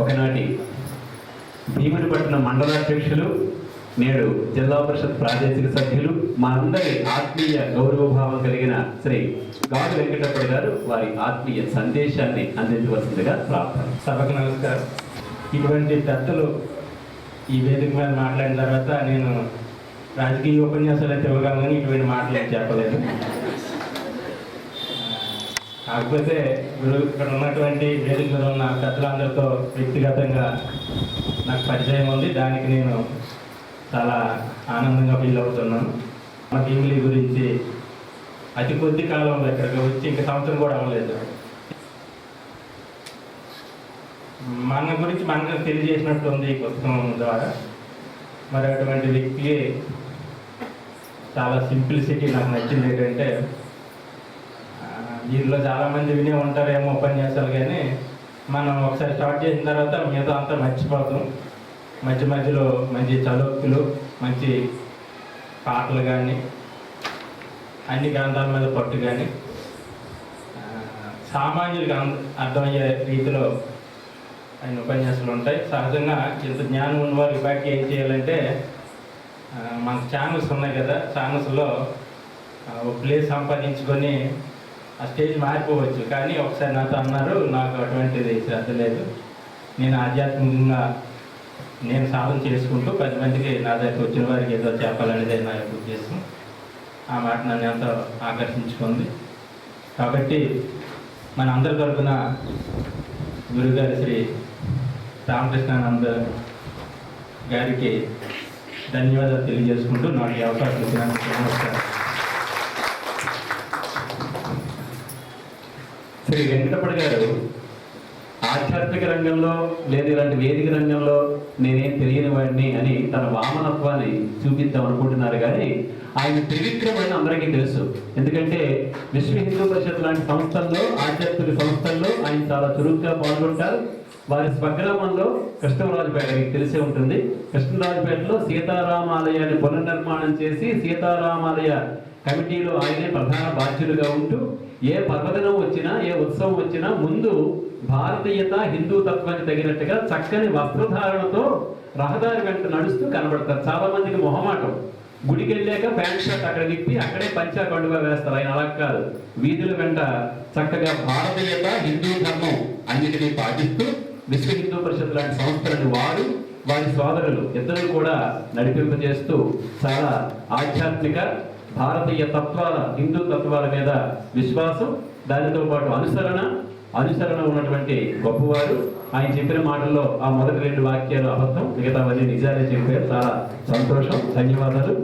ఒకనాటి భీమునిపట్నం మండలాధ్యక్షులు, నేడు జిల్లా పరిషత్ ప్రాదేశిక సభ్యులు, మా అందరి ఆత్మీయ గౌరవభావం కలిగిన శ్రీ గాడు వెంకటప్పటి గారు వారి ఆత్మీయ సందేశాన్ని అందించవలసిందిగా ప్రార్థన. సభకు నమస్కారం. ఇటువంటి పెద్దలు ఈ వేదిక మీద మాట్లాడిన తర్వాత నేను రాజకీయ ఉపన్యాసాలు అయితే ఇవ్వగలను, ఇటువంటి మాటలు చెప్పలేదు. కాకపోతే ఇక్కడ ఉన్నటువంటి వేదిక మీద ఉన్న పెద్దలందరితో వ్యక్తిగతంగా నాకు పరిచయం ఉంది. దానికి నేను చాలా ఆనందంగా ఫీల్ అవుతున్నాను. మన భీమిలి గురించి అతి కొద్ది కాలంలో ఇక్కడికి వచ్చి ఇంక సంవత్సరం కూడా అవ్వలేదు. మన గురించి మనకు తెలియజేసినట్టు ఉంది ఈ పుస్తకం ద్వారా. మరి అటువంటి వ్యక్తికి చాలా సింప్లిసిటీ నాకు నచ్చింది. ఏంటంటే దీనిలో చాలామంది వినే ఉంటారేమో ఉపన్యాసాలు, కానీ మనం ఒకసారి స్టార్ట్ చేసిన తర్వాత మిగతా అంతా మర్చిపోతాం. మధ్య మధ్యలో మంచి చదువులు, మంచి పాటలు కానీ, అన్ని గ్రంథాల మీద పట్టు కానీ, సామాన్యులకు అర్థమయ్యే రీతిలో ఆయన ఉపన్యాసాలు ఉంటాయి. సహజంగా ఇంత జ్ఞానం ఉన్నవారు ఇప్పటికీ ఏం చేయాలంటే, మనకు ఛానల్స్ ఉన్నాయి కదా, ఛానల్స్లో ఒక ప్లేస్ సంపాదించుకొని ఆ స్టేజ్ మారిపోవచ్చు. కానీ ఒకసారి నాతో అన్నారు, నాకు అటువంటిది శ్రద్ధ లేదు, నేను ఆధ్యాత్మికంగా నేను సాధన చేసుకుంటూ 10 మందికి నా దగ్గర వచ్చిన వారికి ఏదో చెప్పాలనేది నా యొక్క ఉద్దేశం. ఆ మాట నన్ను ఎంతో ఆకర్షించుకుంది. కాబట్టి మన అందరి తరఫున గురుగారు శ్రీ రామకృష్ణానంద గారికి ధన్యవాదాలు తెలియజేసుకుంటూ నాకు ఈ అవకాశం ఇచ్చినందుకు నమస్కారం. శ్రీ వెంకటప్పటి గారు ఆధ్యాత్మిక రంగంలో లేదా ఇలాంటి వేదిక రంగంలో నేనేం తెలియని వాడిని అని తన వామనత్వాన్ని చూపిద్దాం అనుకుంటున్నారు. కానీ ఆయన త్రివిక్రమని అందరికీ తెలుసు. ఎందుకంటే విశ్వ హిందూ పరిషత్ లాంటి సంస్థల్లో, ఆధ్యాత్మిక సంస్థల్లో ఆయన చాలా చురుగ్గా పాల్గొంటారు. వారి స్వగ్రామంలో కృష్ణరాజుపేట మీకు తెలిసే ఉంటుంది. కృష్ణరాజుపేటలో సీతారామాలయాన్ని పునర్నిర్మాణం చేసి సీతారామాలయ కమిటీలో ఆయనే ప్రధాన బాధ్యులుగా ఉంటూ ఏ పర్వదినం వచ్చినా, ఏ ఉత్సవం వచ్చినా ముందు భారతీయత, హిందూ తత్వానికి తగినట్టుగా చక్కని వస్త్రధారణతో రహదారి వెంట నడుస్తూ కనబడతారు. చాలా మందికి మొహమాటం, గుడికి వెళ్ళాక ప్యాంట్ షర్ట్ అక్కడ విప్పి అక్కడే పంచా కండుగా వేస్తారు. ఆయన అలా కాదు, వీధుల వెంట చక్కగా భారతీయత, హిందూ ధర్మం అన్నిటినీ పాటిస్తూ విశ్వ హిందూ పరిషత్ లాంటి సంస్థలను వారి సోదరులు ఇద్దరు కూడా నడిపింపజేస్తూ చాలా ఆధ్యాత్మిక భారతీయ తత్వాల, హిందూ తత్వాల మీద విశ్వాసం, దానితో పాటు అనుసరణ ఉన్నటువంటి గొప్పవారు. ఆయన చెప్పిన మాటల్లో ఆ మొదటి 2 వాక్యాలు అబద్ధం, మిగతావన్నీ నిజాలే చెప్పారు. చాలా సంతోషం, ధన్యవాదాలు.